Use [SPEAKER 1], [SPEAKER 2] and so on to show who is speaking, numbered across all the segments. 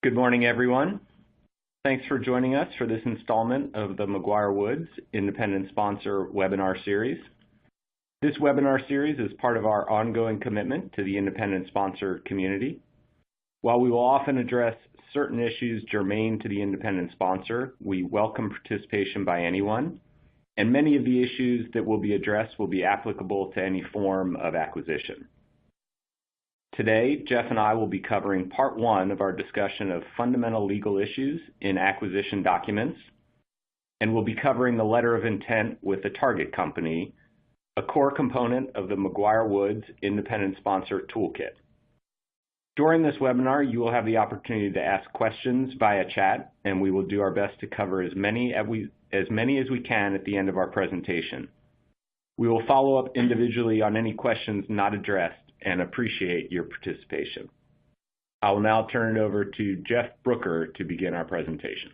[SPEAKER 1] Good morning, everyone. Thanks for joining us for this installment of the McGuireWoods Independent Sponsor webinar series. This webinar series is part of our ongoing commitment to the independent sponsor community. While we will often address certain issues germane to the independent sponsor, we welcome participation by anyone, and many of the issues that will be addressed will be applicable to any form of acquisition. Today, Jeff and I will be covering part one of our discussion of fundamental legal issues in acquisition documents, and we'll be covering the letter of intent with the target company, a core component of the McGuireWoods Independent Sponsor Toolkit. During this webinar, you will have the opportunity to ask questions via chat, and we will do our best to cover as many as we can at the end of our presentation. We will follow up individually on any questions not addressed and appreciate your participation. I will now turn it over to Jeff Brooker to begin our presentation.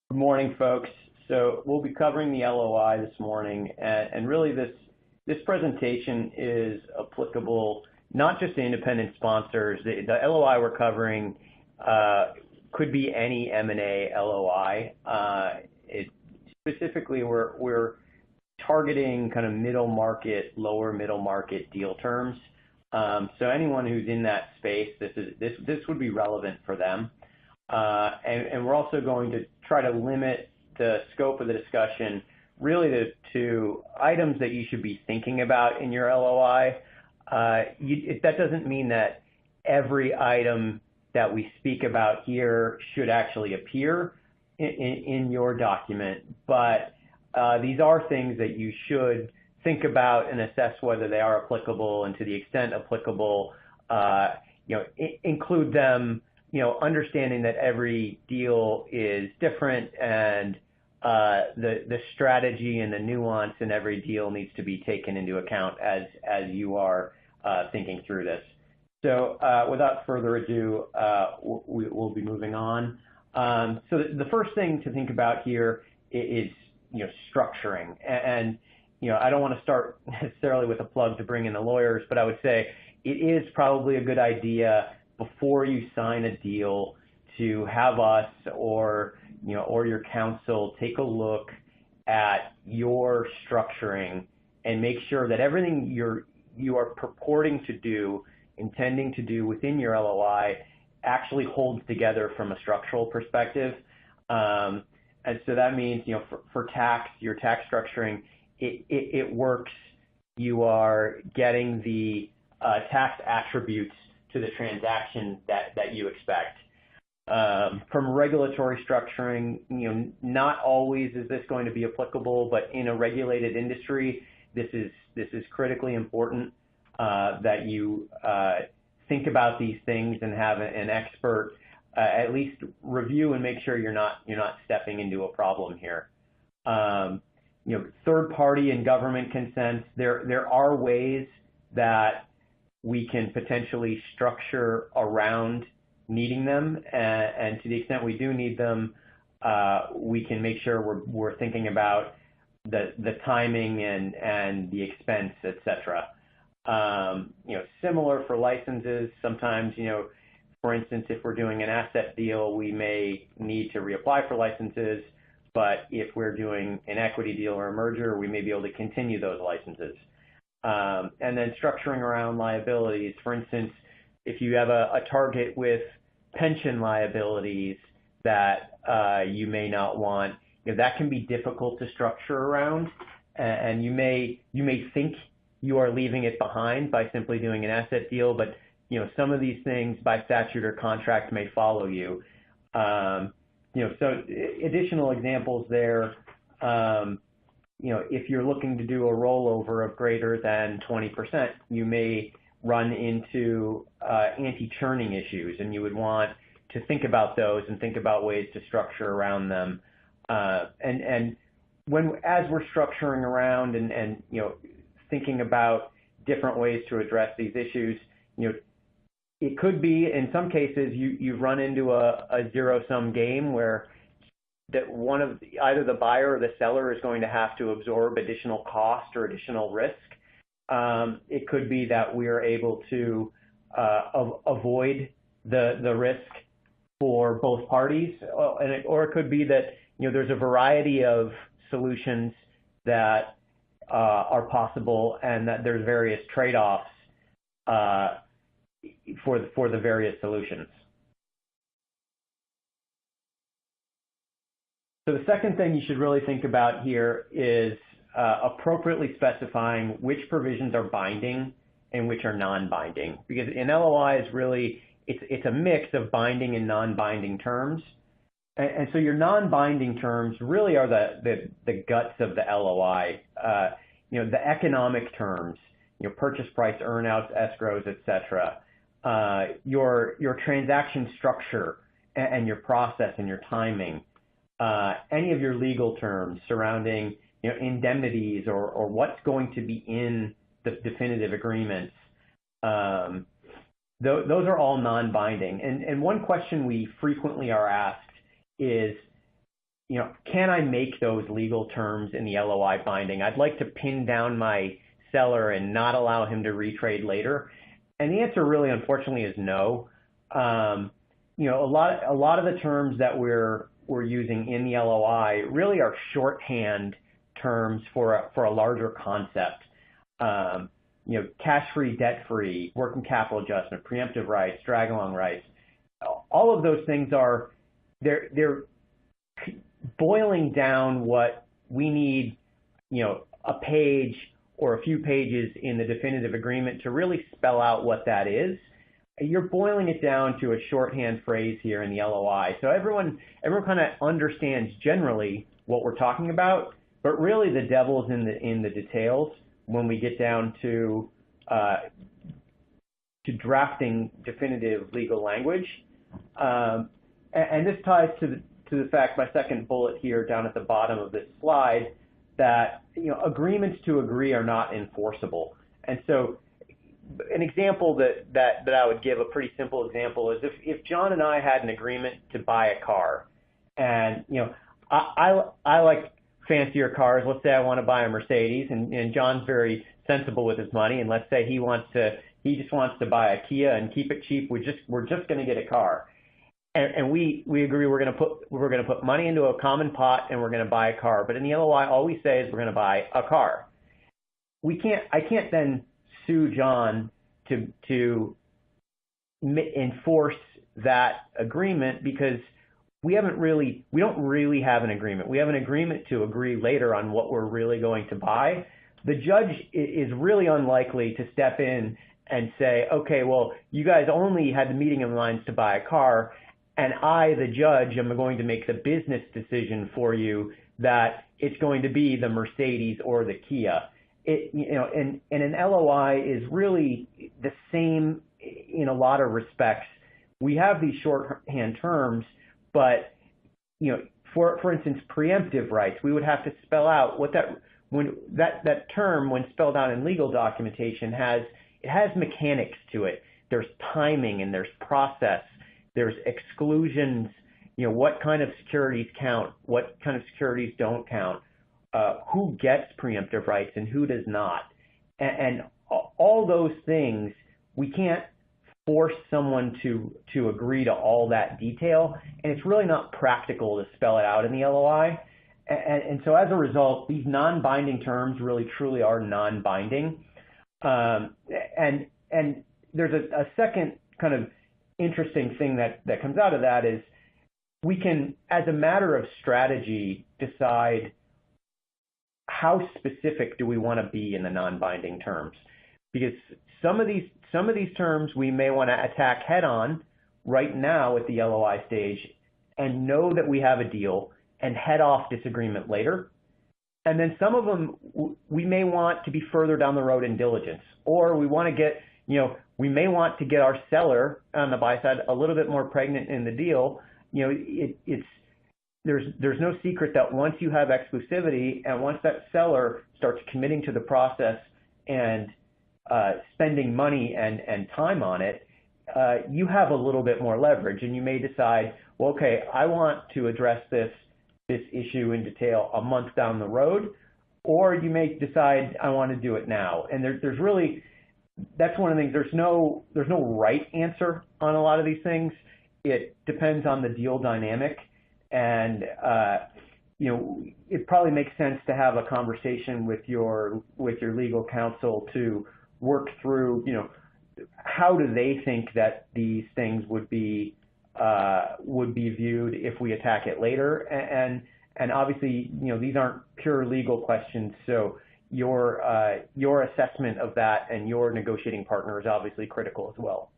[SPEAKER 2] Good morning, folks. So we'll be covering the LOI this morning, and really this presentation is applicable not just to independent sponsors. The LOI we're covering could be any M&A LOI. Specifically, we're targeting kind of middle market, lower middle market deal terms. So anyone who's in that space, this would be relevant for them. And we're also going to try to limit the scope of the discussion really to items that you should be thinking about in your LOI. That doesn't mean that every item that we speak about here should actually appear in your document, but these are things that you should think about and assess whether they are applicable, and to the extent applicable, include them, understanding that every deal is different and the strategy and the nuance in every deal needs to be taken into account as you are thinking through this. So without further ado, we'll be moving on. So the first thing to think about here is structuring. And I don't want to start necessarily with a plug to bring in the lawyers, but I would say it is probably a good idea before you sign a deal to have us or your counsel take a look at your structuring and make sure that everything you are purporting to do, intending to do within your LOI actually holds together from a structural perspective. And so that means, for tax, your tax structuring, it works. You are getting the tax attributes to the transaction that you expect. From regulatory structuring, not always is this going to be applicable, but in a regulated industry, this is critically important that you think about these things and have an expert at least review and make sure you're not stepping into a problem here. Third party and government consents. There are ways that we can potentially structure around needing them, and to the extent we do need them, we can make sure we're thinking about the timing and the expense, etc. Similar for licenses. Sometimes, for instance, if we're doing an asset deal, we may need to reapply for licenses, but if we're doing an equity deal or a merger, we may be able to continue those licenses. And then structuring around liabilities. For instance, if you have a target with pension liabilities that you may not want, that can be difficult to structure around, and you may think you are leaving it behind by simply doing an asset deal, but some of these things by statute or contract may follow you. So additional examples there, if you're looking to do a rollover of greater than 20%, you may run into anti-churning issues, and you would want to think about those and think about ways to structure around them. And as we're structuring around and thinking about different ways to address these issues, it could be, in some cases, you run into a zero-sum game where either the buyer or the seller is going to have to absorb additional cost or additional risk. It could be that we are able to avoid the risk for both parties, or it could be that there's a variety of solutions that are possible, and that there's various trade-offs for the various solutions. So the second thing you should really think about here is appropriately specifying which provisions are binding and which are non-binding. Because in LOIs, really, it's a mix of binding and non-binding terms. And so your non-binding terms really are the guts of the LOI. The economic terms, purchase price, earnouts, escrows, etc. Your transaction structure and your process and your timing. Any of your legal terms surrounding indemnities or what's going to be in the definitive agreements. Those are all non-binding. And one question we frequently are asked is, can I make those legal terms in the LOI binding? I'd like to pin down my seller and not allow him to retrade later. And the answer really, unfortunately, is no. A lot of the terms that we're using in the LOI really are shorthand terms for a larger concept. Cash-free, debt-free, working capital adjustment, preemptive rights, drag-along rights. All of those things they're boiling down what we need, a page or a few pages in the definitive agreement to really spell out what that is. You're boiling it down to a shorthand phrase here in the LOI. So everyone kind of understands generally what we're talking about, but really the devil's in the details when we get down to drafting definitive legal language. And this ties to the fact, my second bullet here down at the bottom of this slide, that agreements to agree are not enforceable. And so an example that I would give, a pretty simple example, is if John and I had an agreement to buy a car, and I like fancier cars. Let's say I want to buy a Mercedes, and John's very sensible with his money, and let's say he just wants to buy a Kia and keep it cheap. We're just going to get a car, and we agree we're going to put money into a common pot and we're going to buy a car. But in the LOI, all we say is we're going to buy a car. I can't then sue John to enforce that agreement, because we don't really have an agreement. We have an agreement to agree later on what we're really going to buy. The judge is really unlikely to step in and say, okay, well, you guys only had the meeting of the minds to buy a car, and I, the judge, am going to make the business decision for you that it's going to be the Mercedes or the Kia. And an LOI is really the same in a lot of respects. We have these shorthand terms, but for instance, preemptive rights, we would have to spell out what that term, when spelled out in legal documentation, has mechanics to it. There's timing and there's process. There's exclusions. What kind of securities count? What kind of securities don't count? Who gets preemptive rights and who does not? And all those things, we can't force someone to agree to all that detail, and it's really not practical to spell it out in the LOI. And so as a result, these non-binding terms really truly are non-binding. And there's a second kind of interesting thing that comes out of that is we can, as a matter of strategy, decide how specific do we want to be in the non-binding terms, because some of these terms we may want to attack head on right now at the LOI stage and know that we have a deal and head off disagreement later. And then some of them we may want to be further down the road in diligence, or we want to get, we may want to get our seller on the buy side a little bit more pregnant in the deal. There's no secret that once you have exclusivity and once that seller starts committing to the process and spending money and time on it, you have a little bit more leverage, and you may decide, well, okay, I want to address this issue in detail a month down the road, or you may decide I want to do it now. And there's really, that's one of the things. There's no right answer on a lot of these things. It depends on the deal dynamic, and it probably makes sense to have a conversation with your legal counsel to work through, how do they think that these things would be viewed if we attack it later, and obviously, these aren't pure legal questions, so your assessment of that and your negotiating partner is obviously critical as well.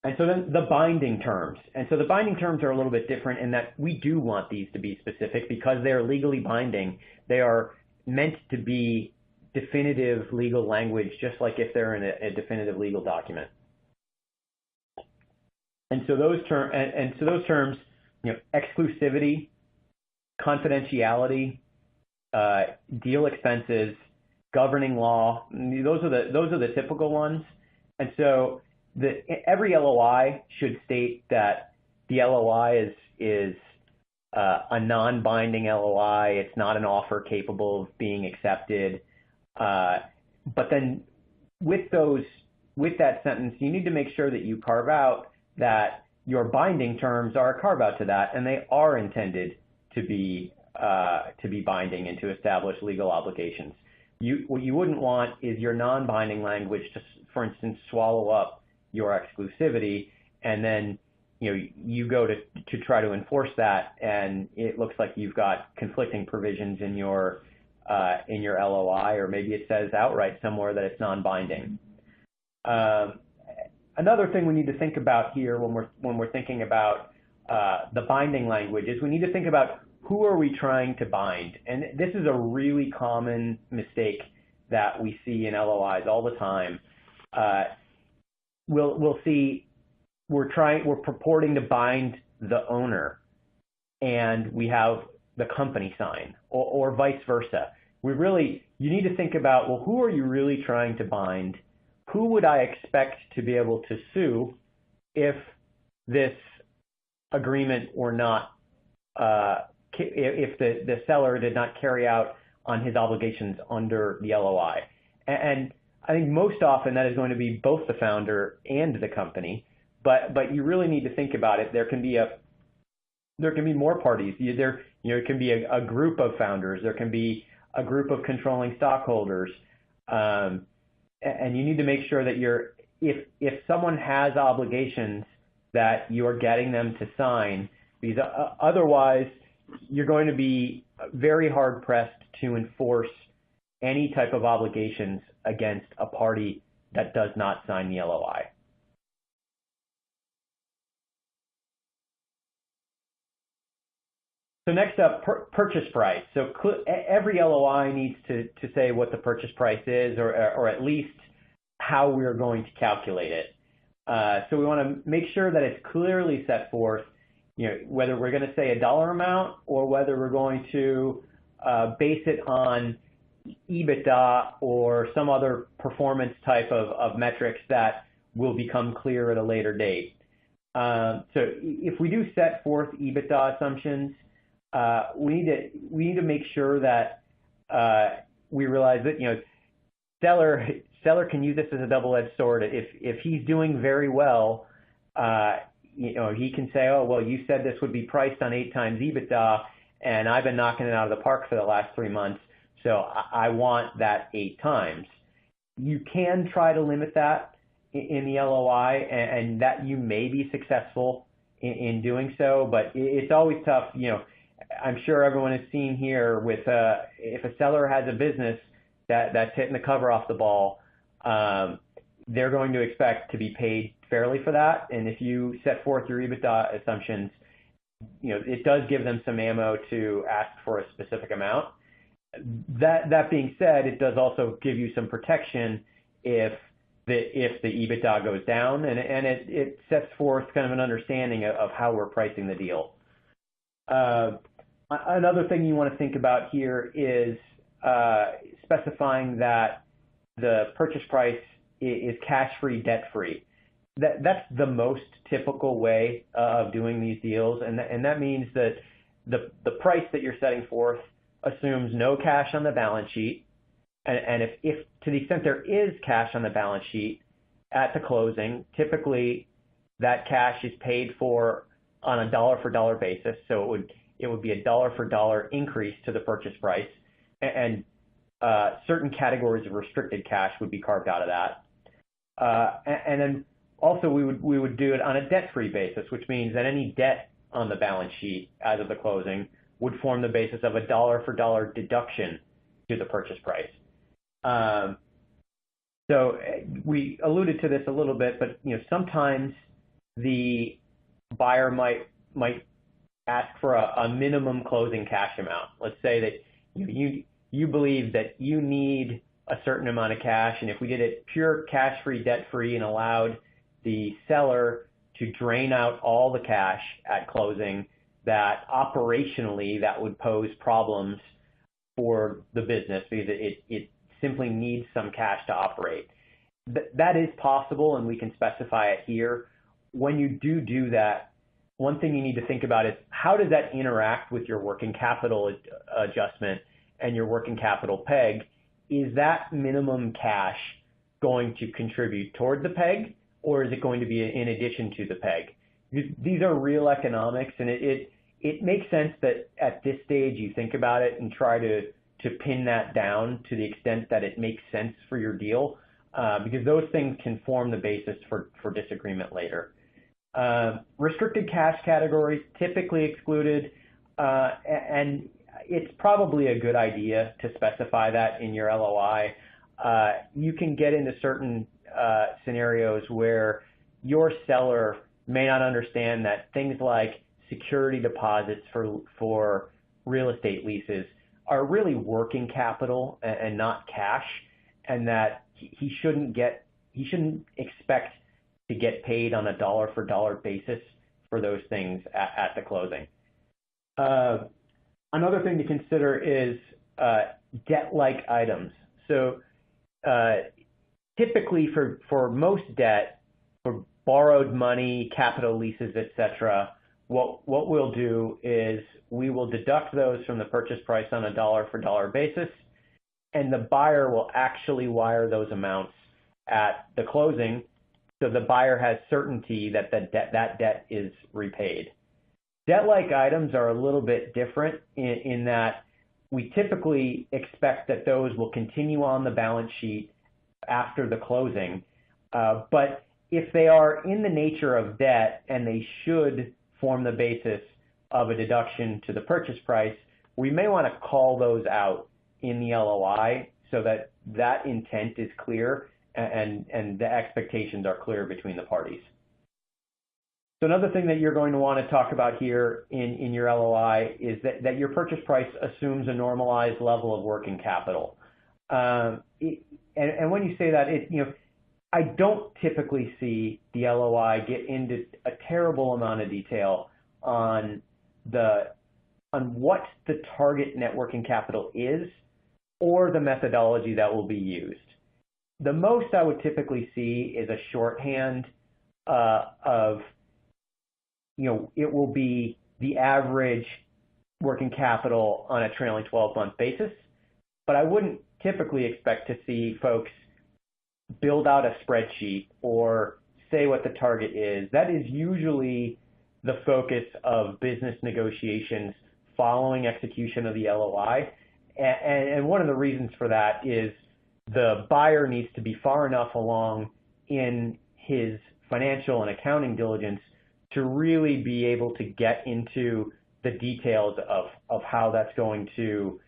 [SPEAKER 2] And so then the binding terms. And so the binding terms are a little bit different in that we do want these to be specific because they are legally binding. They are meant to be definitive legal language, just like if they're in a definitive legal document. And so those terms, exclusivity, confidentiality, deal expenses, governing law, those are the typical ones. And so every LOI should state that the LOI is a non-binding LOI. It's not an offer capable of being accepted. But then with that sentence, you need to make sure that you carve out that your binding terms are a carve out to that, and they are intended to be binding and to establish legal obligations. What you wouldn't want is your non-binding language to, for instance, swallow up your exclusivity, and then you go to try to enforce that, and it looks like you've got conflicting provisions in your LOI, or maybe it says outright somewhere that it's non-binding. Another thing we need to think about here when we're thinking about the binding language is we need to think about who are we trying to bind, and this is a really common mistake that we see in LOIs all the time. We'll see we're purporting to bind the owner, and we have the company sign, or vice versa. You need to think about, well, who are you really trying to bind? Who would I expect to be able to sue if this agreement were not, if the seller did not carry out on his obligations under the LOI? And I think most often that is going to be both the founder and the company, but you really need to think about it. There can be more parties. It can be a group of founders. There can be a group of controlling stockholders, and you need to make sure that if someone has obligations, that you are getting them to sign, because otherwise you're going to be very hard pressed to enforce any type of obligations against a party that does not sign the LOI. So next up, purchase price. So every LOI needs to say what the purchase price is, or at least how we're going to calculate it. So we want to make sure that it's clearly set forth, whether we're going to say a dollar amount or whether we're going to base it on EBITDA or some other performance type of metrics that will become clear at a later date. So if we do set forth EBITDA assumptions, we need to make sure that we realize that seller can use this as a double-edged sword. If he's doing very well, he can say, oh well, you said this would be priced on 8 times EBITDA, and I've been knocking it out of the park for the last 3 months, so I want that 8 times. You can try to limit that in the LOI, and that you may be successful in doing so, but it's always tough. I'm sure everyone has seen here with if a seller has a business that's hitting the cover off the ball, they're going to expect to be paid fairly for that. And if you set forth your EBITDA assumptions, it does give them some ammo to ask for a specific amount. That being said, it does also give you some protection if the EBITDA goes down, and it sets forth kind of an understanding of how we're pricing the deal. Another thing you want to think about here is specifying that the purchase price is cash-free, debt-free. That's the most typical way of doing these deals, and that means that the price that you're setting forth assumes no cash on the balance sheet, And if to the extent there is cash on the balance sheet at the closing, typically that cash is paid for on a dollar-for-dollar basis. So it would be a dollar-for-dollar increase to the purchase price, and certain categories of restricted cash would be carved out of that. And then also we would do it on a debt-free basis, which means that any debt on the balance sheet as of the closing would form the basis of a dollar-for-dollar deduction to the purchase price. So we alluded to this a little bit, but sometimes the buyer might ask for a minimum closing cash amount. Let's say that you believe that you need a certain amount of cash, and if we did it pure cash-free, debt-free, and allowed the seller to drain out all the cash at closing, that operationally that would pose problems for the business because it simply needs some cash to operate. That is possible, and we can specify it here. When you do that, one thing you need to think about is how does that interact with your working capital adjustment and your working capital peg? Is that minimum cash going to contribute toward the peg, or is it going to be in addition to the peg? These are real economics, and it makes sense that at this stage you think about it and try to pin that down to the extent that it makes sense for your deal, because those things can form the basis for disagreement later. Restricted cash categories typically excluded, and it's probably a good idea to specify that in your LOI. You can get into certain scenarios where your seller may not understand that things like security deposits for real estate leases are really working capital and not cash, and that he shouldn't expect to get paid on a dollar-for-dollar basis for those things at the closing. Another thing to consider is debt-like items. So typically for most debt, for borrowed money, capital leases, etc., what we'll do is we will deduct those from the purchase price on a dollar-for-dollar basis, and the buyer will actually wire those amounts at the closing, so the buyer has certainty that that debt is repaid. Debt-like items are a little bit different in that we typically expect that those will continue on the balance sheet after the closing, but if they are in the nature of debt and they should form the basis of a deduction to the purchase price, we may want to call those out in the LOI so that that intent is clear and the expectations are clear between the parties. So another thing that you're going to want to talk about here in your LOI is that your purchase price assumes a normalized level of working capital. And when you say that, I don't typically see the LOI get into a terrible amount of detail on what the target net working capital is or the methodology that will be used. The most I would typically see is a shorthand of, it will be the average working capital on a trailing 12-month basis, but I wouldn't typically expect to see folks build out a spreadsheet or say what the target is. That is usually the focus of business negotiations following execution of the LOI. And one of the reasons for that is the buyer needs to be far enough along in his financial and accounting diligence to really be able to get into the details of how that's going to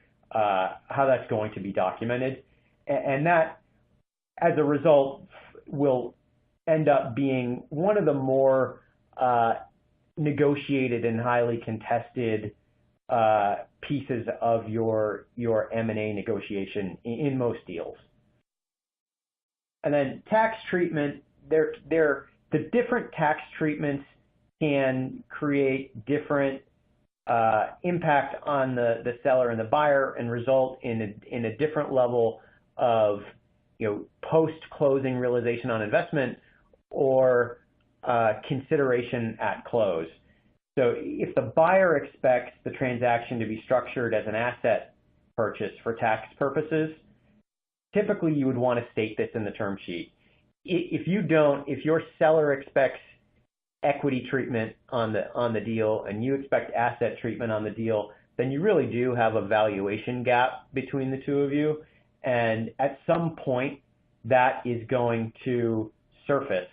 [SPEAKER 2] be documented, and that, as a result, will end up being one of the more negotiated and highly contested pieces of your M&A negotiation in most deals. And then tax treatment, the different tax treatments can create different impact on the seller and the buyer and result in a different level of post-closing realization on investment or consideration at close. So if the buyer expects the transaction to be structured as an asset purchase for tax purposes, typically you would want to state this in the term sheet. If you don't, if your seller expects equity treatment on the deal and you expect asset treatment on the deal, then you really do have a valuation gap between the two of you. And at some point, that is going to surface.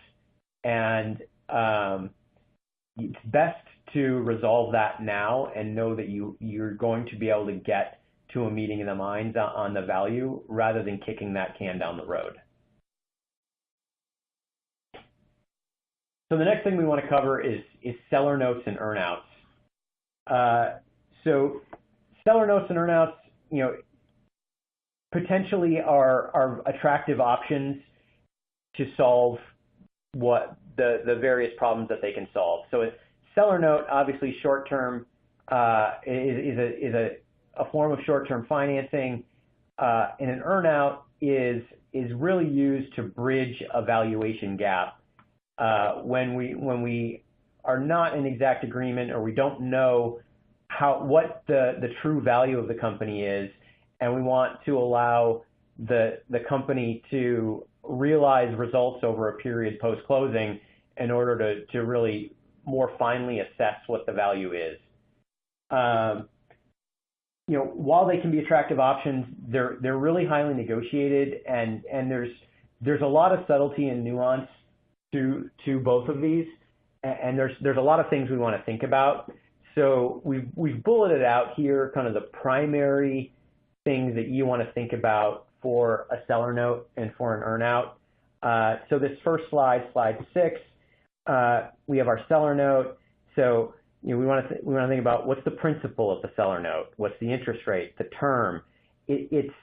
[SPEAKER 2] And it's best to resolve that now and know that you're going to be able to get to a meeting of the minds on the value rather than kicking that can down the road. So the next thing we want to cover is seller notes and earnouts. So seller notes and earnouts, potentially are attractive options to solve what the various problems that they can solve. So a seller note, obviously short-term, is a form of short-term financing, and an earnout is really used to bridge a valuation gap. When we are not in exact agreement or we don't know what the true value of the company is, and we want to allow the company to realize results over a period post-closing in order to really more finely assess what the value is. While they can be attractive options, they're really highly negotiated, and there's a lot of subtlety and nuance to both of these, and there's a lot of things we want to think about. So we've bulleted out here kind of the primary things that you want to think about for a seller note and for an earnout. So this first slide 6, we have our seller note. So we want to think about what's the principal of the seller note, what's the interest rate, the term. It's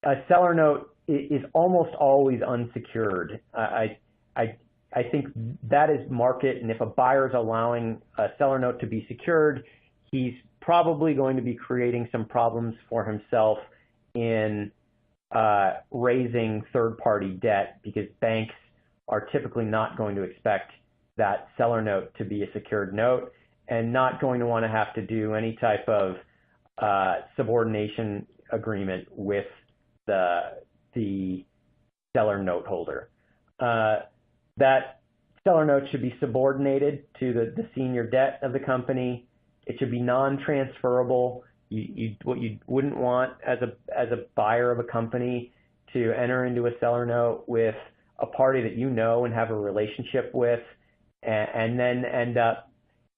[SPEAKER 2] a seller note is almost always unsecured. I think that is market, and if a buyer is allowing a seller note to be secured, he's probably going to be creating some problems for himself in raising third-party debt, because banks are typically not going to expect that seller note to be a secured note and not going to want to have to do any type of subordination agreement with the seller note holder. That seller note should be subordinated to the senior debt of the company. It should be non-transferable. What you wouldn't want as a buyer of a company to enter into a seller note with a party that you know and have a relationship with, and then end up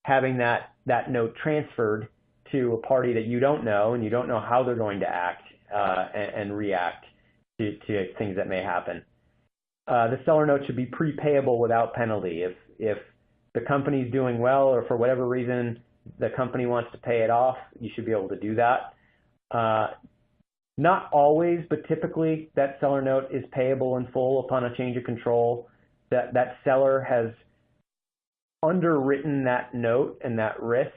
[SPEAKER 2] having that note transferred to a party that you don't know, and you don't know how they're going to act and react to things that may happen. The seller note should be prepayable without penalty. If the company's doing well, or for whatever reason the company wants to pay it off, you should be able to do that. Not always, but typically that seller note is payable in full upon a change of control. That seller has underwritten that note and that risk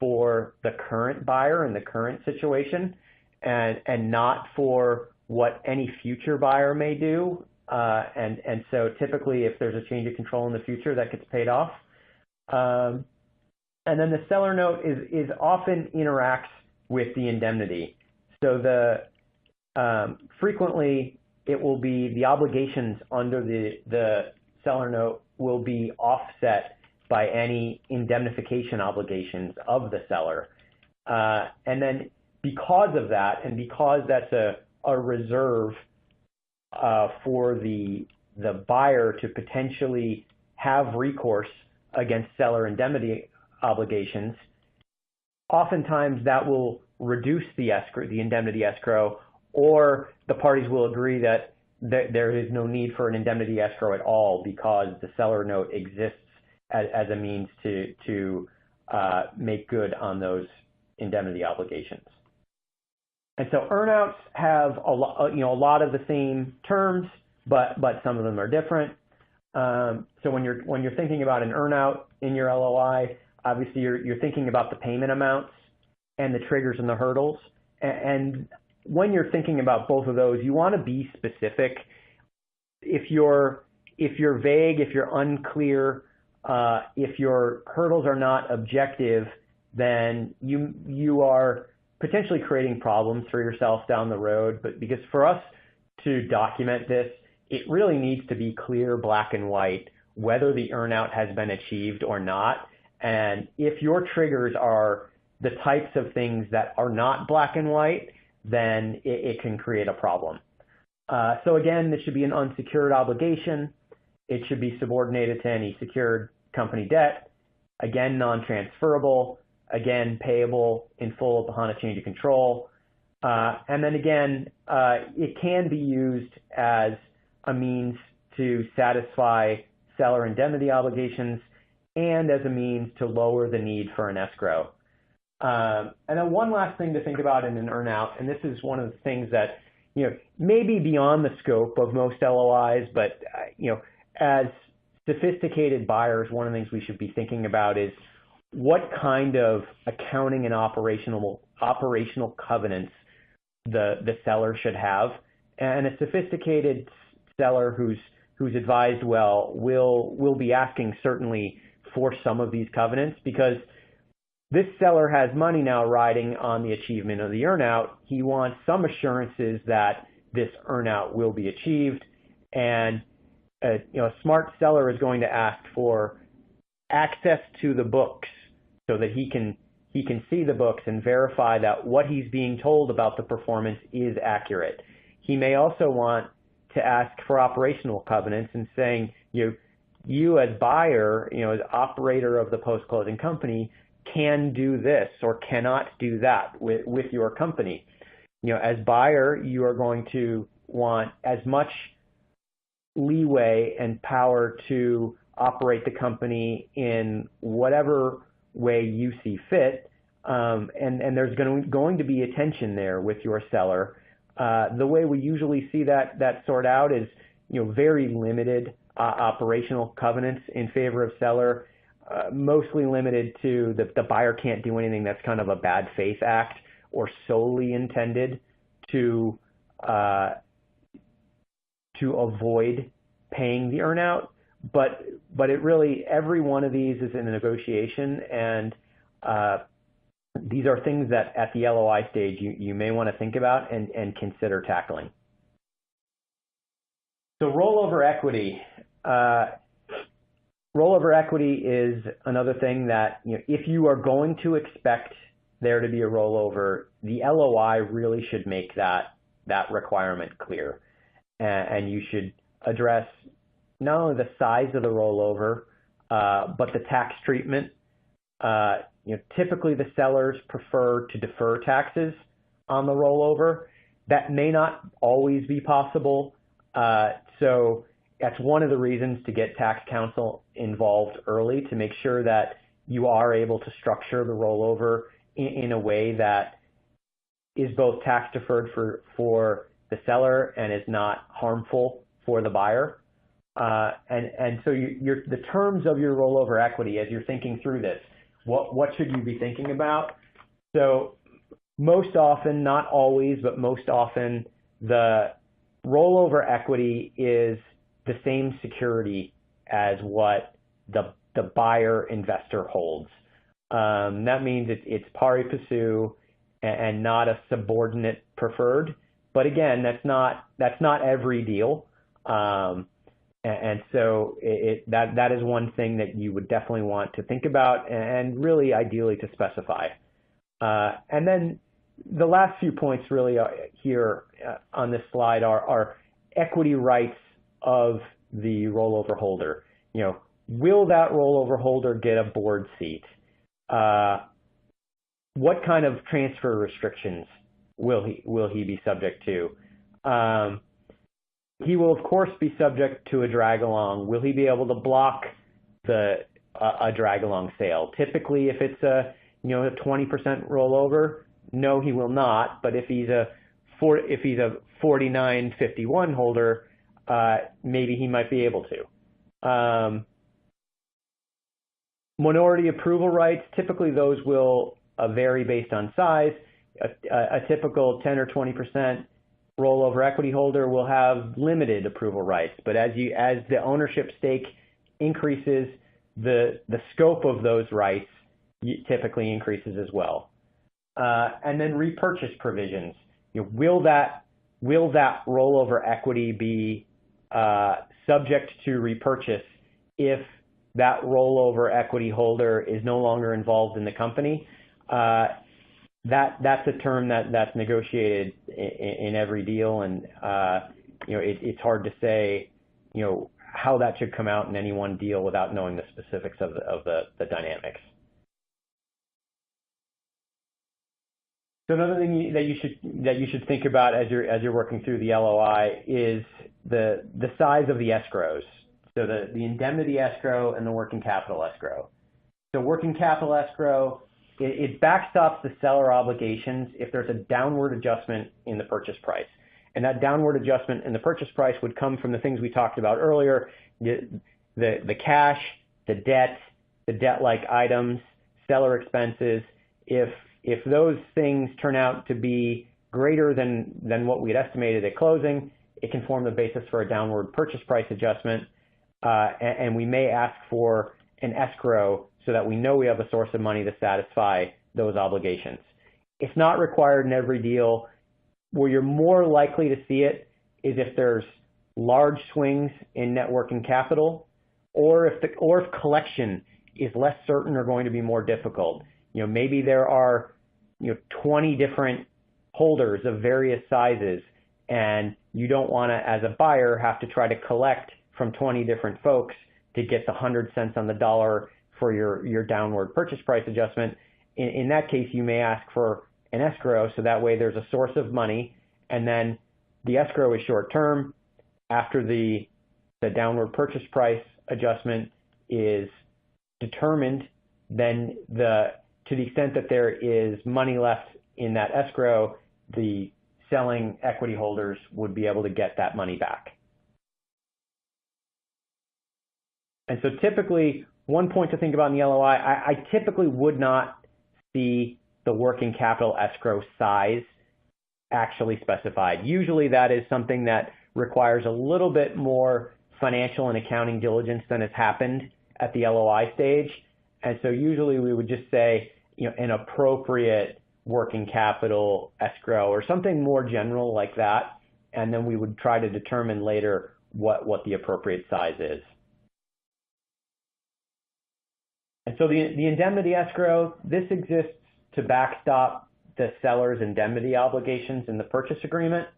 [SPEAKER 2] for the current buyer in the current situation, and not for what any future buyer may do. And so typically, if there's a change of control in the future, that gets paid off. And then the seller note is often interacts with the indemnity. So frequently it will be the obligations under the seller note will be offset by any indemnification obligations of the seller. And then because of that, and because that's a reserve for the buyer to potentially have recourse against seller indemnity obligations, oftentimes that will reduce the indemnity escrow, or the parties will agree that there is no need for an indemnity escrow at all because the seller note exists as a means to make good on those indemnity obligations. And so earnouts have a lot of the same terms, but some of them are different. So when you're thinking about an earnout in your LOI, obviously you're thinking about the payment amounts and the triggers and the hurdles. And when you're thinking about both of those, you want to be specific. If you're vague, if you're unclear, if your hurdles are not objective, then you are potentially creating problems for yourself down the road. But because for us to document this, it really needs to be clear, black and white, whether the earnout has been achieved or not. And if your triggers are the types of things that are not black and white, then it can create a problem. So again, this should be an unsecured obligation. It should be subordinated to any secured company debt. Again, non-transferable. Again, payable in full upon a change of control. And then again, it can be used as a means to satisfy seller indemnity obligations and as a means to lower the need for an escrow. And then one last thing to think about in an earnout, and this is one of the things that may be beyond the scope of most LOIs, but as sophisticated buyers, one of the things we should be thinking about is what kind of accounting and operational covenants the seller should have. And a sophisticated seller who's advised well will be asking certainly for some of these covenants, because this seller has money now riding on the achievement of the earnout. He wants some assurances that this earnout will be achieved, and a smart seller is going to ask for access to the books so that he can see the books and verify that what he's being told about the performance is accurate. He may also want to ask for operational covenants and saying, you as buyer, as operator of the post-closing company, can do this or cannot do that with your company. As buyer, you are going to want as much leeway and power to operate the company in whatever way you see fit, and there's going to be a tension there with your seller. The way we usually see that sort out is very limited operational covenants in favor of seller, mostly limited to the buyer can't do anything that's kind of a bad faith act or solely intended to avoid paying the earnout. But it really, every one of these is in a negotiation, and these are things that at the LOI stage you may want to think about and consider tackling. So rollover equity. Rollover equity is another thing that, if you are going to expect there to be a rollover, the LOI really should make that requirement clear. And you should address not only the size of the rollover, but the tax treatment. Typically the sellers prefer to defer taxes on the rollover. That may not always be possible. So that's one of the reasons to get tax counsel involved early, to make sure that you are able to structure the rollover in a way that is both tax deferred for the seller and is not harmful for the buyer. And so the terms of your rollover equity, as you're thinking through this, what should you be thinking about? So most often, not always, but most often, the rollover equity is the same security as what the buyer investor holds. That means it's pari passu and not a subordinate preferred. But again, that's not every deal. And so that is one thing that you would definitely want to think about and really ideally to specify. And then the last few points really here on this slide are equity rights of the rollover holder. Will that rollover holder get a board seat? What kind of transfer restrictions will he be subject to? He will, of course, be subject to a drag-along. Will he be able to block a drag-along sale? Typically, if it's a 20% rollover, no, he will not. But if he's a 4951 holder, maybe he might be able to. Minority approval rights, typically those will vary based on size. A typical 10 or 20% rollover equity holder will have limited approval rights, but as the ownership stake increases, the scope of those rights typically increases as well. And then repurchase provisions. Will that will that rollover equity be subject to repurchase if that rollover equity holder is no longer involved in the company? That's a term that's negotiated in every deal, and it's hard to say how that should come out in any one deal without knowing the specifics of the dynamics. So another thing that you should think about as you're working through the LOI is the size of the escrows. So the indemnity escrow and the working capital escrow. So working capital escrow, it backstops the seller obligations if there's a downward adjustment in the purchase price. And that downward adjustment in the purchase price would come from the things we talked about earlier, the cash, the debt-like items, seller expenses. If those things turn out to be greater than what we had estimated at closing, it can form the basis for a downward purchase price adjustment, and we may ask for an escrow so that we know we have a source of money to satisfy those obligations. It's not required in every deal. Where you're more likely to see it is if there's large swings in net working capital, or if collection is less certain or going to be more difficult. Maybe there are 20 different holders of various sizes, and you don't want to, as a buyer, have to try to collect from 20 different folks to get the 100 cents on the dollar for your downward purchase price adjustment. In that case, you may ask for an escrow, so that way there's a source of money, and then the escrow is short term. After the downward purchase price adjustment is determined, then to the extent that there is money left in that escrow, the selling equity holders would be able to get that money back. And so typically, one point to think about in the LOI, I typically would not see the working capital escrow size actually specified. Usually that is something that requires a little bit more financial and accounting diligence than has happened at the LOI stage. And so usually we would just say, an appropriate working capital escrow or something more general like that. And then we would try to determine later what the appropriate size is. And so the indemnity escrow, this exists to backstop the seller's indemnity obligations in the purchase agreement.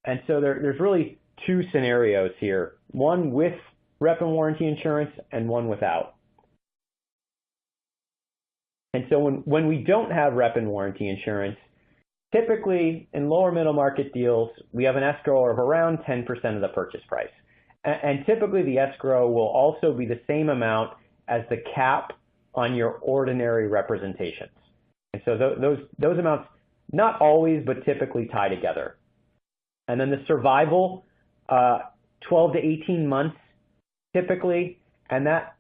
[SPEAKER 2] And so there's really two scenarios here, one with rep and warranty insurance and one without. And so when we don't have rep and warranty insurance, typically in lower middle market deals, we have an escrow of around 10% of the purchase price. And typically the escrow will also be the same amount as the cap on your ordinary representations. And so those amounts, not always, but typically tie together. And then the survival, 12 to 18 months typically, and that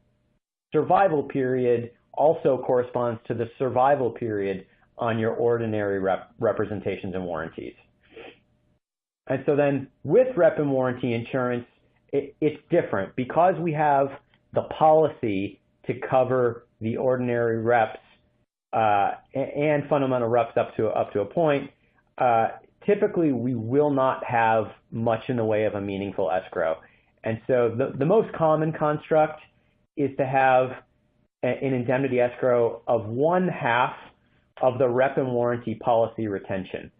[SPEAKER 2] survival period also corresponds to the survival period on your ordinary representations and warranties. And so then with rep and warranty insurance, it's different. Because we have the policy to cover the ordinary reps and fundamental reps up to a point, typically we will not have much in the way of a meaningful escrow. And so the most common construct is to have an indemnity escrow of 1/2 of the rep and warranty policy retention.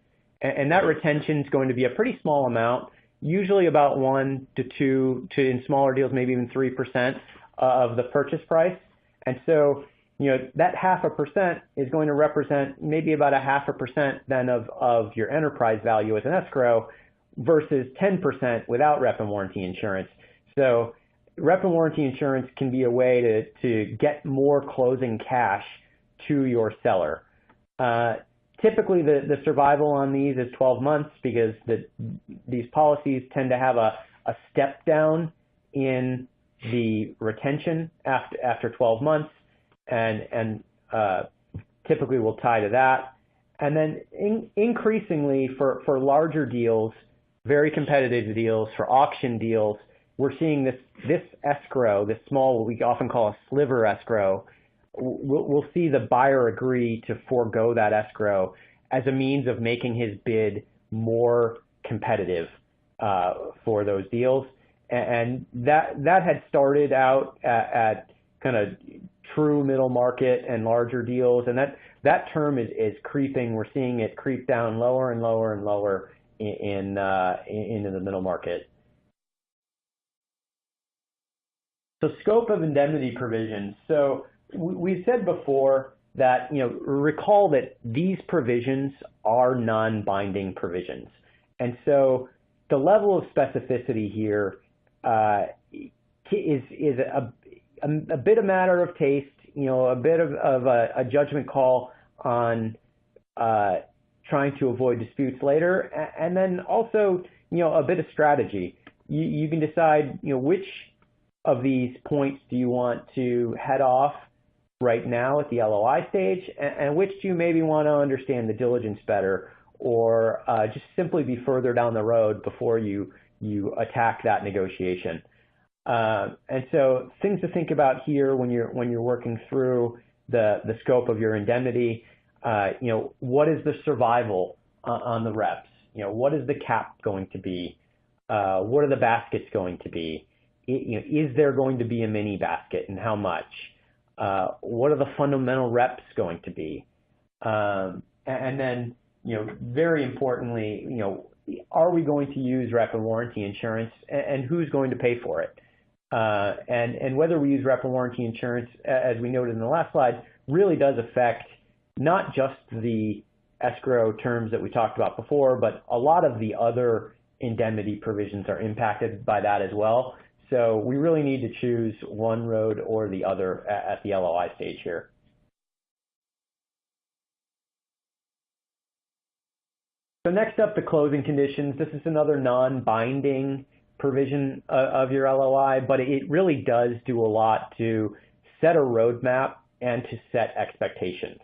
[SPEAKER 2] And that retention is going to be a pretty small amount, usually about 1 to 2 to, in smaller deals, maybe even 3% of the purchase price. And so, that 0.5% is going to represent maybe about 0.5% then of your enterprise value as an escrow versus 10% without rep and warranty insurance. So rep and warranty insurance can be a way to get more closing cash to your seller. Typically, the survival on these is 12 months because these policies tend to have a step down in the retention after 12 months, and typically will tie to that. And then increasingly for larger deals, very competitive deals, for auction deals, we're seeing this escrow, this small, what we often call a sliver escrow. We'll see the buyer agree to forego that escrow as a means of making his bid more competitive for those deals. And that had started out at kind of true middle market and larger deals, and that term is creeping. We're seeing it creep down lower and lower and lower into the middle market. So scope of indemnity provisions. So we said before that, recall that these provisions are non-binding provisions. And so the level of specificity here is a bit a matter of taste, a bit of a judgment call on trying to avoid disputes later, and then also, a bit of strategy. You can decide, which of these points do you want to head off right now at the LOI stage, and which do you maybe want to understand the diligence better, or just simply be further down the road before you attack that negotiation. And so things to think about here when you're working through the scope of your indemnity. What is the survival on the reps? What is the cap going to be? What are the baskets going to be? Is there going to be a mini basket, and how much? What are the fundamental reps going to be? And then, very importantly, are we going to use rep and warranty insurance, and who's going to pay for it? And whether we use rep and warranty insurance, as we noted in the last slide, really does affect not just the escrow terms that we talked about before, but a lot of the other indemnity provisions are impacted by that as well. So we really need to choose one road or the other at the LOI stage here. So next up, the closing conditions. This is another non-binding provision of your LOI, but it really does do a lot to set a roadmap and to set expectations.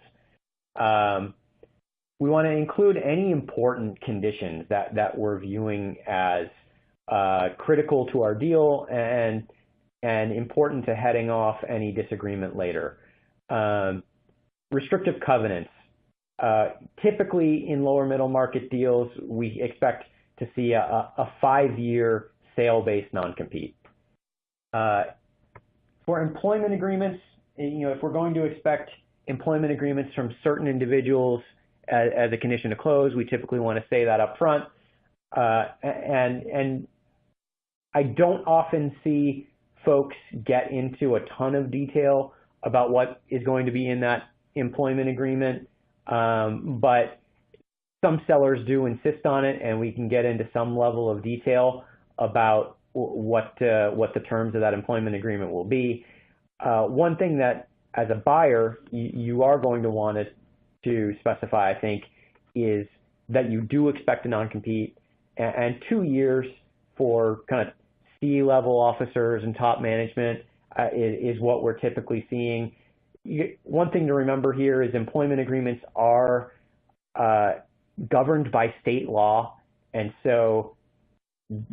[SPEAKER 2] We want to include any important conditions that we're viewing as critical to our deal and important to heading off any disagreement later. Restrictive covenants. Typically in lower middle market deals, we expect to see a 5-year sale-based non-compete. For employment agreements, if we're going to expect employment agreements from certain individuals as a condition to close, we typically want to say that up front. And I don't often see folks get into a ton of detail about what is going to be in that employment agreement, but some sellers do insist on it, and we can get into some level of detail about what the terms of that employment agreement will be. One thing that, as a buyer, you are going to want to specify, I think, is that you do expect a non-compete, and 2 years for kind of C-level officers and top management is what we're typically seeing. One thing to remember here is employment agreements are governed by state law, and so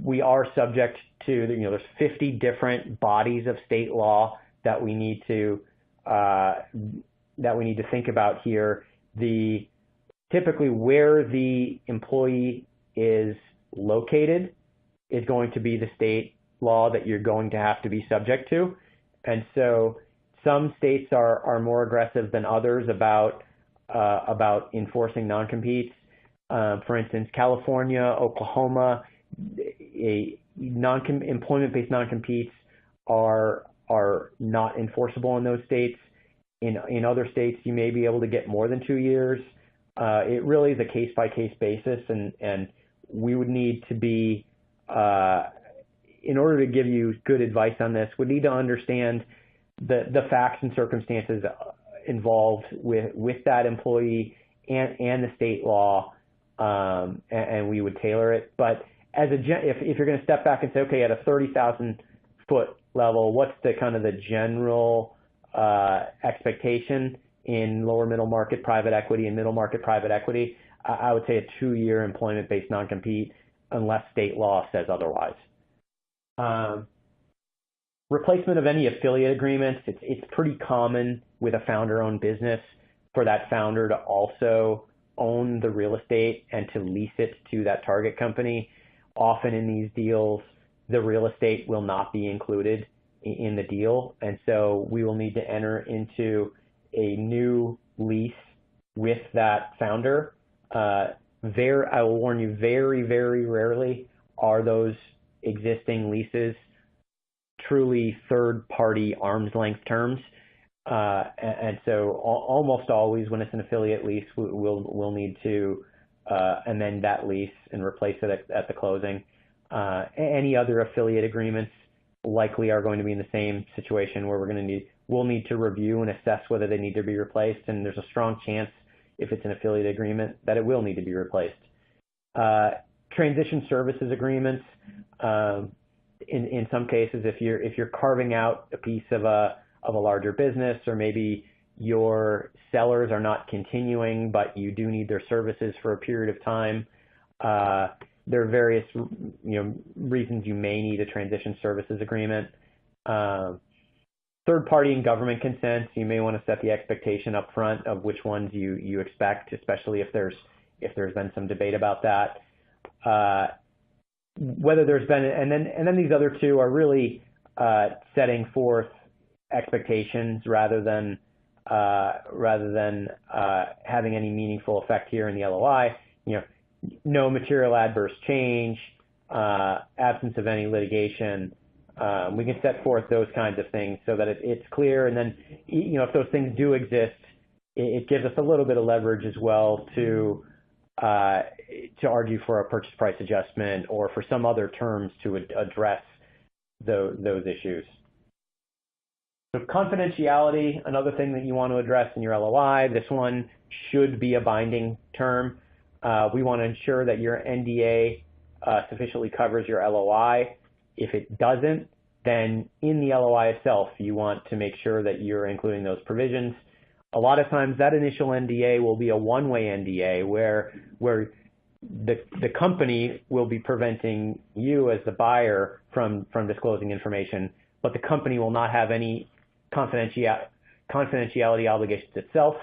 [SPEAKER 2] we are subject to, there's 50 different bodies of state law that we need to think about here. Typically where the employee is located is going to be the state law that you're going to have to be subject to. And so some states are more aggressive than others about enforcing non-competes. For instance, California, Oklahoma, employment-based non-competes are not enforceable in those states. In other states, you may be able to get more than 2 years. It really is a case-by-case basis, and we would need to be, in order to give you good advice on this, we need to understand the facts and circumstances involved with that employee and the state law, and we would tailor it. But if you're going to step back and say, okay, at a 30,000 foot level, what's the kind of the general expectation in lower middle market private equity and middle market private equity? I would say a 2-year employment-based non-compete, unless state law says otherwise. Replacement of any affiliate agreements. It's pretty common with a founder-owned business for that founder to also own the real estate and to lease it to that target company. Often in these deals, the real estate will not be included in the deal, and so we will need to enter into a new lease with that founder. I will warn you, very, very rarely are those existing leases truly third-party arm's length terms. And so almost always when it's an affiliate lease, we'll need to amend that lease and replace it at the closing. Any other affiliate agreements likely are going to be in the same situation where we'll need to review and assess whether they need to be replaced, and there's a strong chance if it's an affiliate agreement that it will need to be replaced. Transition services agreements, in some cases, if you're carving out a piece of a larger business, or maybe your sellers are not continuing, but you do need their services for a period of time, there are various reasons you may need a transition services agreement. Third-party and government consents, you may want to set the expectation up front of which ones you expect, especially if there's been some debate about that. Whether there's been, and then these other two are really setting forth expectations rather than having any meaningful effect here in the LOI. No material adverse change, absence of any litigation. We can set forth those kinds of things so that it's clear, and then if those things do exist, it gives us a little bit of leverage as well to argue for a purchase price adjustment or for some other terms to address those issues. So confidentiality, another thing that you want to address in your LOI. This one should be a binding term. We want to ensure that your NDA sufficiently covers your LOI. If it doesn't, then in the LOI itself, you want to make sure that you're including those provisions. A lot of times that initial NDA will be a one-way NDA where the company will be preventing you as the buyer from disclosing information, but the company will not have any confidentiality obligations itself.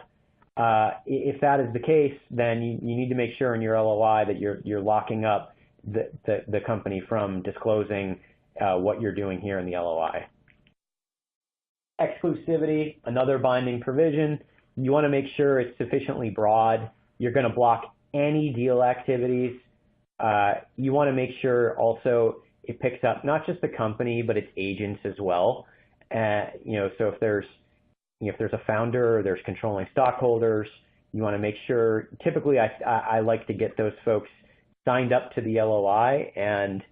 [SPEAKER 2] If that is the case, then you need to make sure in your LOI that you're locking up the company from disclosing what you're doing here in the LOI. Exclusivity, another binding provision. You want to make sure it's sufficiently broad. You're going to block any deal activities. You want to make sure also it picks up not just the company, but its agents as well. So if there's a founder or there's controlling stockholders, you want to make sure, typically I like to get those folks signed up to the LOI and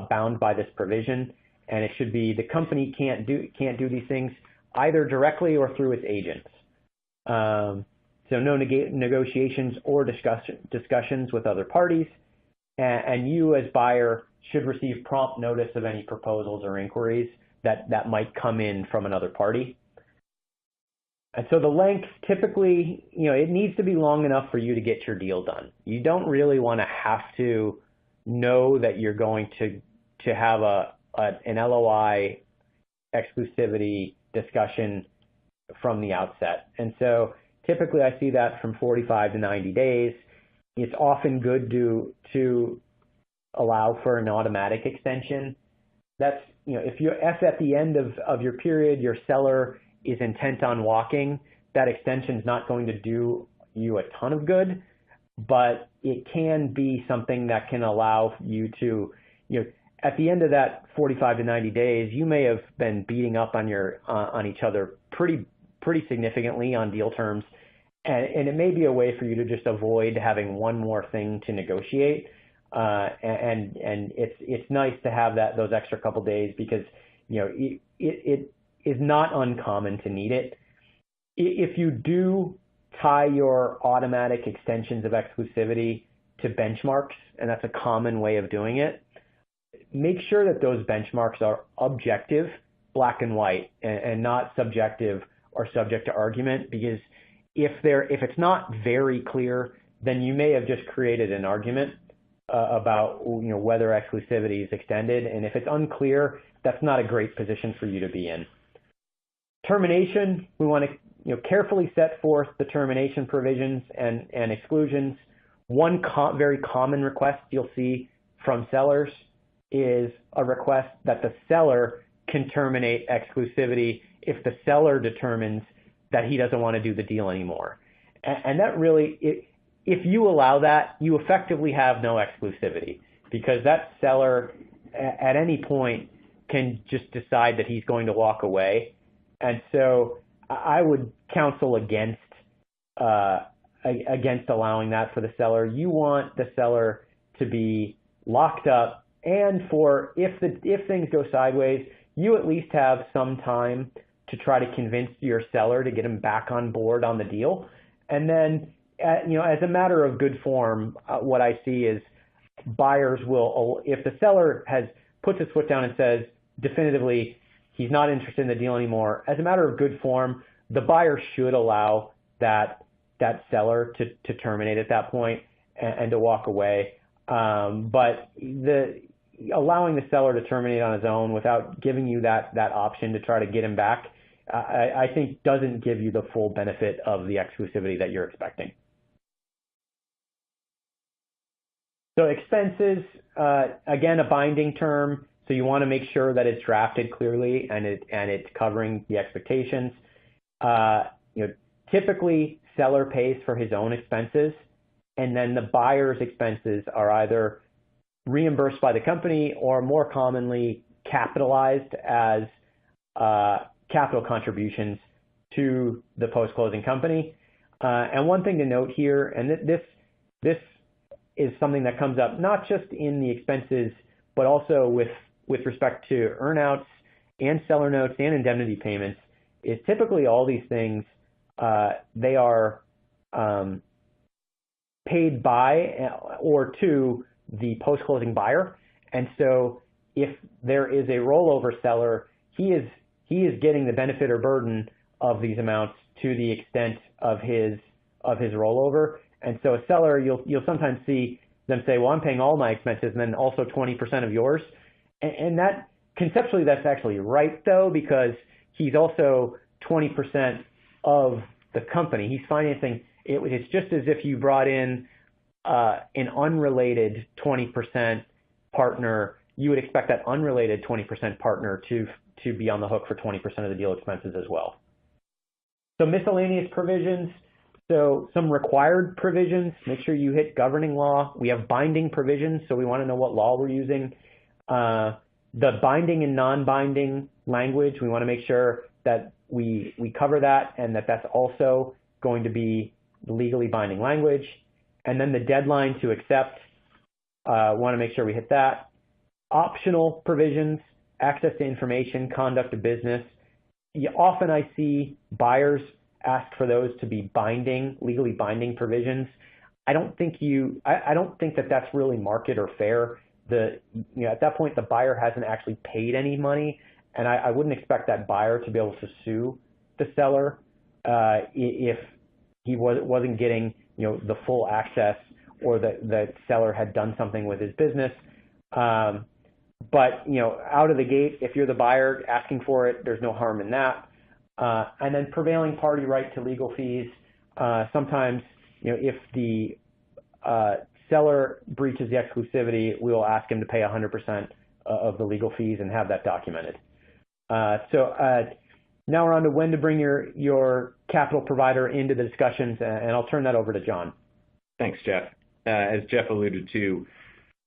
[SPEAKER 2] bound by this provision. And it should be the company can't do these things either directly or through its agents. So no negotiations or discussions with other parties. And you as buyer should receive prompt notice of any proposals or inquiries that might come in from another party. And so the length, typically, it needs to be long enough for you to get your deal done. You don't really want to have to know that you're going to have an LOI exclusivity discussion from the outset. And so typically I see that from 45 to 90 days. It's often good to allow for an automatic extension. That's, if at the end of your period, your seller is intent on walking, that extension is not going to do you a ton of good, but it can be something that can allow you to, at the end of that 45 to 90 days, you may have been beating up on each other pretty significantly on deal terms, and it may be a way for you to just avoid having one more thing to negotiate. And it's nice to have those extra couple days because it is not uncommon to need it. If you do tie your automatic extensions of exclusivity to benchmarks, and that's a common way of doing it, make sure that those benchmarks are objective, black and white, and not subjective or subject to argument, because if it's not very clear, then you may have just created an argument about whether exclusivity is extended, and if it's unclear, that's not a great position for you to be in. Termination, we want to carefully set forth the termination provisions and exclusions. One very common request you'll see from sellers is a request that the seller can terminate exclusivity if the seller determines that he doesn't want to do the deal anymore. And that really, if you allow that, you effectively have no exclusivity, because that seller at any point can just decide that he's going to walk away. And so I would counsel against allowing that for the seller. You want the seller to be locked up, and for if things go sideways, you at least have some time to try to convince your seller to get him back on board on the deal. And then, as a matter of good form, what I see is buyers will, if the seller puts his foot down and says definitively he's not interested in the deal anymore, as a matter of good form, the buyer should allow that seller to terminate at that point and to walk away. But allowing the seller to terminate on his own without giving you that option to try to get him back, I think doesn't give you the full benefit of the exclusivity that you're expecting. So expenses, again, a binding term, so you want to make sure that it's drafted clearly and it's covering the expectations. Typically, seller pays for his own expenses, and then the buyer's expenses are either reimbursed by the company or more commonly capitalized as capital contributions to the post-closing company. And one thing to note here, and this is something that comes up not just in the expenses, but also with respect to earnouts and seller notes and indemnity payments, is typically all these things, they are paid by or to the post-closing buyer. And so if there is a rollover seller, he is getting the benefit or burden of these amounts to the extent of his rollover. And so a seller, you'll sometimes see them say, well, I'm paying all my expenses and then also 20% of yours. And that conceptually, that's actually right, though, because he's also 20% of the company. He's financing. It's just as if you brought in an unrelated 20% partner. You would expect that unrelated 20% partner to be on the hook for 20% of the deal expenses as well. So miscellaneous provisions. So some required provisions, make sure you hit governing law. We have binding provisions, so we want to know what law we're using. The binding and non-binding language, we want to make sure that we cover that and that's also going to be legally binding language. And then the deadline to accept, want to make sure we hit that. Optional provisions, access to information, conduct of business. Often I see buyers ask for those to be binding, legally binding provisions. I don't think that that's really market or fair. At that point, the buyer hasn't actually paid any money, and I wouldn't expect that buyer to be able to sue the seller if he wasn't getting the full access, or the seller had done something with his business. But out of the gate, if you're the buyer asking for it, there's no harm in that. And then prevailing party right to legal fees. Sometimes, if the seller breaches the exclusivity, we will ask him to pay 100% of the legal fees and have that documented. So now we're on to when to bring your capital provider into the discussions, and I'll turn that over to John.
[SPEAKER 1] Thanks, Jeff. As Jeff alluded to,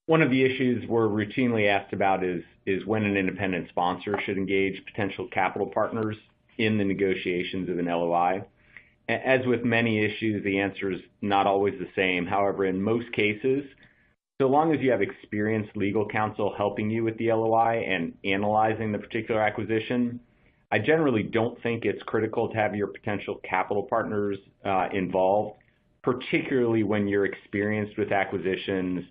[SPEAKER 1] one of the issues we're routinely asked about is when an independent sponsor should engage potential capital partners in the negotiations of an LOI. As with many issues, the answer is not always the same. However, in most cases, so long as you have experienced legal counsel helping you with the LOI and analyzing the particular acquisition, I generally don't think it's critical to have your potential capital partners involved, particularly when you're experienced with acquisitions,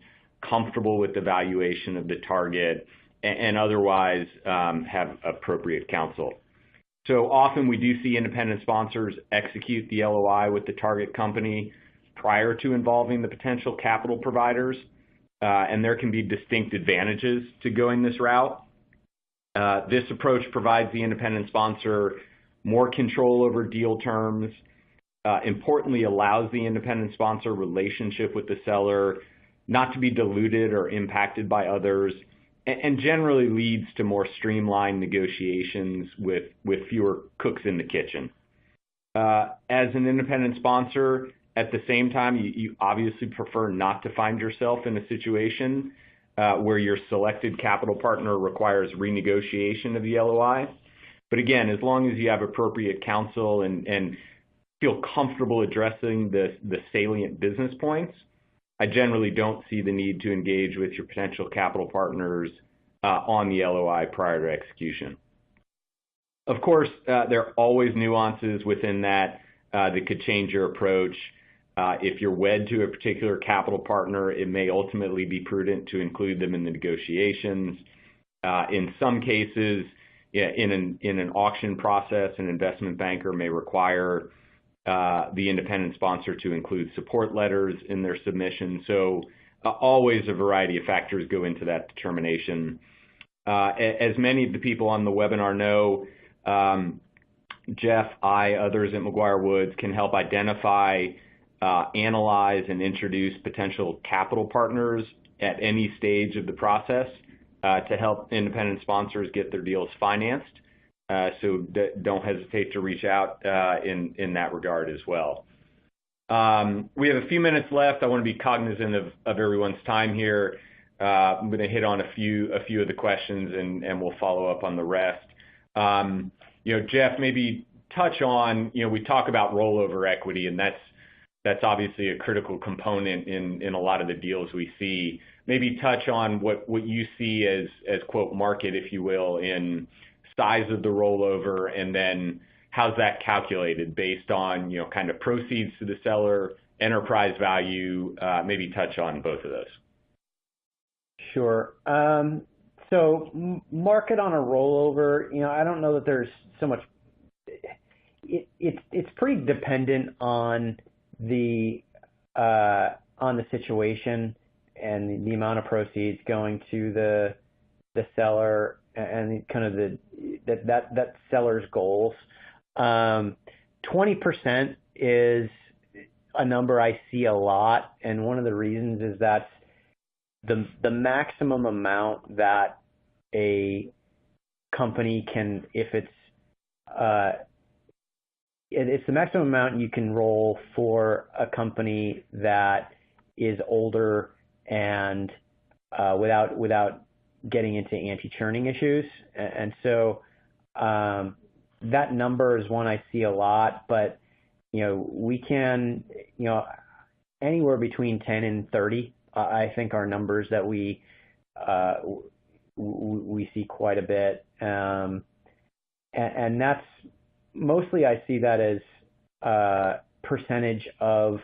[SPEAKER 1] comfortable with the valuation of the target, and otherwise have appropriate counsel. So often we do see independent sponsors execute the LOI with the target company prior to involving the potential capital providers, and there can be distinct advantages to going this route. This approach provides the independent sponsor more control over deal terms, importantly allows the independent sponsor relationship with the seller not to be diluted or impacted by others, and generally leads to more streamlined negotiations with fewer cooks in the kitchen. As an independent sponsor, at the same time, you obviously prefer not to find yourself in a situation where your selected capital partner requires renegotiation of the LOI. But again, as long as you have appropriate counsel and feel comfortable addressing the salient business points, I generally don't see the need to engage with your potential capital partners on the LOI prior to execution. Of course, there are always nuances within that that could change your approach. If you're wed to a particular capital partner, it may ultimately be prudent to include them in the negotiations. In some cases, in an auction process, an investment banker may require the independent sponsor to include support letters in their submission. So always a variety of factors go into that determination. As many of the people on the webinar know, Jeff, others at McGuireWoods can help identify, analyze, and introduce potential capital partners at any stage of the process to help independent sponsors get their deals financed. So don't hesitate to reach out in that regard as well. We have a few minutes left. I want to be cognizant of everyone's time here. I'm going to hit on a few of the questions, and we'll follow up on the rest. Jeff, maybe touch on, we talk about rollover equity, and that's obviously a critical component in a lot of the deals we see. Maybe touch on what you see as quote market, if you will, in size of the rollover, and then how's that calculated based on kind of proceeds to the seller, enterprise value. Maybe touch on both of those.
[SPEAKER 2] Sure. So market on a rollover, I don't know that there's so much. It's pretty dependent on the situation and the amount of proceeds going to the seller and kind of that seller's goals. 20% is a number I see a lot, and one of the reasons is that's the maximum amount that a company can, if it's the maximum amount you can roll for a company that is older and without getting into anti-churning issues. And so that number is one I see a lot, but we can, anywhere between 10 and 30, I think are numbers that we see quite a bit. And that's mostly, I see that as percentage of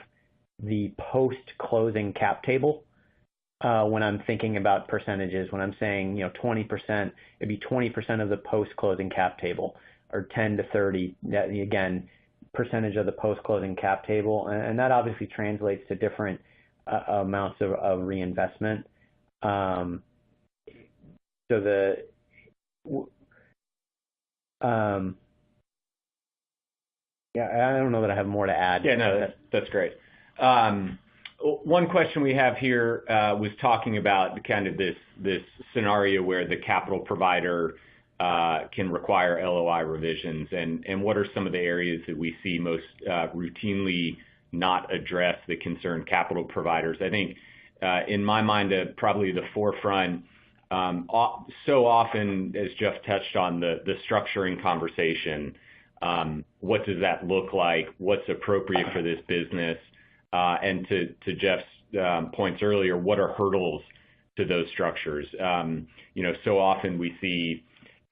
[SPEAKER 2] the post-closing cap table. When I'm thinking about percentages, when I'm saying 20%, it'd be 20% of the post-closing cap table, or 10 to 30. That, again, percentage of the post-closing cap table, and that obviously translates to different amounts of reinvestment. So I don't know that I have more to add.
[SPEAKER 1] Yeah, no, that's great. One question we have here was talking about kind of this scenario where the capital provider can require LOI revisions, and what are some of the areas that we see most routinely not address that concern capital providers? I think in my mind, probably the forefront, so often, as Jeff touched on, the structuring conversation. What does that look like? What's appropriate for this business? And to Jeff's points earlier, what are hurdles to those structures? So often we see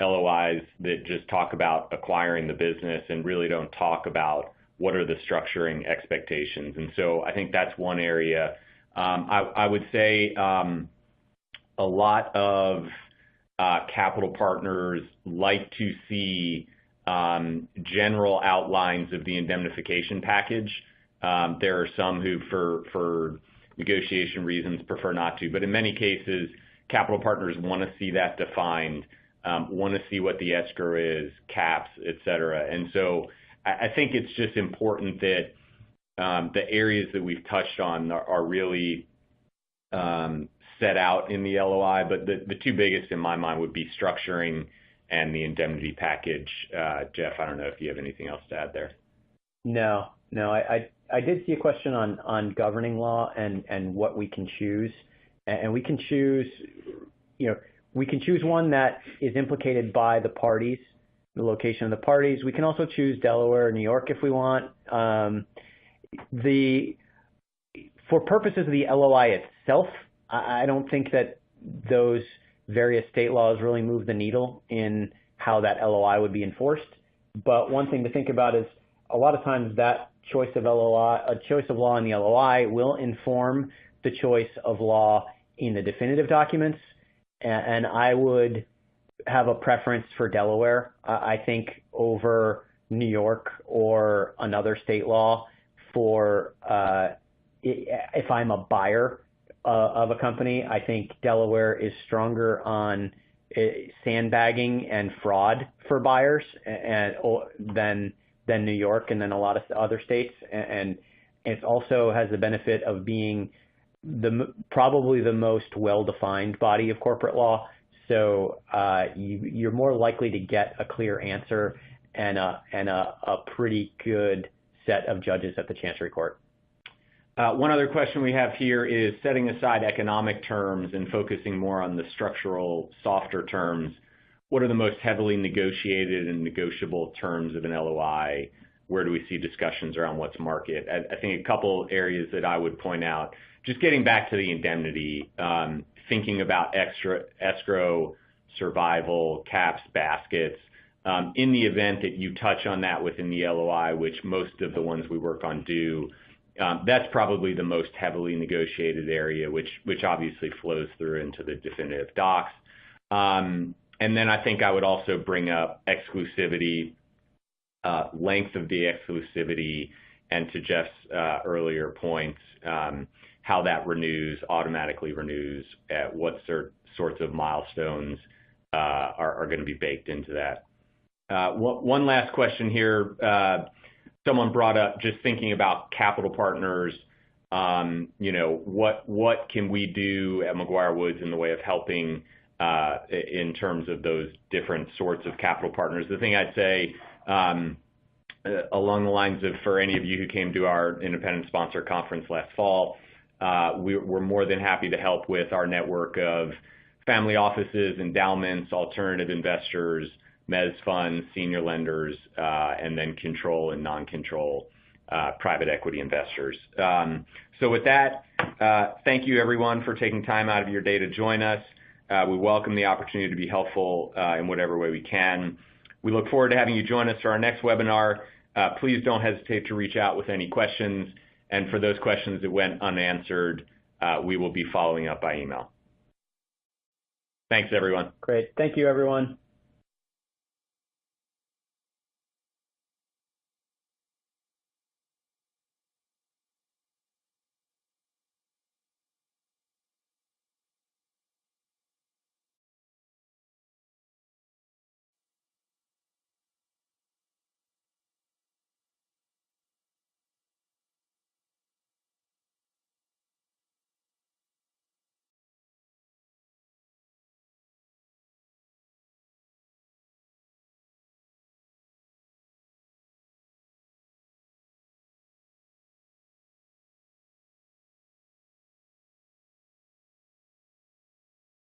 [SPEAKER 1] LOIs that just talk about acquiring the business and really don't talk about what are the structuring expectations. And so I think that's one area. I would say a lot of capital partners like to see general outlines of the indemnification package. There are some who, for negotiation reasons, prefer not to. But in many cases, capital partners want to see that defined want to see what the escrow is, caps, et cetera. And so I think it's just important that the areas that we've touched on are really set out in the LOI, but the two biggest in my mind would be structuring and the indemnity package. Jeff, I don't know if you have anything else to add there.
[SPEAKER 2] No. I did see a question on governing law and what we can choose, and we can choose, we can choose one that is implicated by the parties, the location of the parties. We can also choose Delaware or New York if we want. For purposes of the LOI itself, I don't think that those various state laws really move the needle in how that LOI would be enforced. But one thing to think about is a lot of times that choice of law in the LOI will inform the choice of law in the definitive documents. And I would have a preference for Delaware, I think, over New York or another state law for if I'm a buyer of a company. I think Delaware is stronger on sandbagging and fraud for buyers than New York and then a lot of other states. And it also has the benefit of being probably the most well-defined body of corporate law. So you're more likely to get a clear answer and a pretty good set of judges at the Chancery Court.
[SPEAKER 1] One other question we have here is setting aside economic terms and focusing more on the structural, softer terms. What are the most heavily negotiated and negotiable terms of an LOI? Where do we see discussions around what's market? I think a couple areas that I would point out, just getting back to the indemnity, thinking about escrow, survival, caps, baskets. In the event that you touch on that within the LOI, which most of the ones we work on do, that's probably the most heavily negotiated area, which obviously flows through into the definitive docs. And then I think I would also bring up exclusivity, length of the exclusivity, and to Jeff's earlier points, how that automatically renews, at what sorts of milestones are going to be baked into that. One last question here. Someone brought up just thinking about capital partners. What can we do at McGuireWoods in the way of helping in terms of those different sorts of capital partners? The thing I'd say along the lines of, for any of you who came to our independent sponsor conference last fall, we're more than happy to help with our network of family offices, endowments, alternative investors, mezz funds, senior lenders, and then control and non-control private equity investors. So with that, thank you everyone for taking time out of your day to join us. We welcome the opportunity to be helpful in whatever way we can. We look forward to having you join us for our next webinar. Please don't hesitate to reach out with any questions. And for those questions that went unanswered, we will be following up by email. Thanks, everyone.
[SPEAKER 2] Great. Thank you, everyone.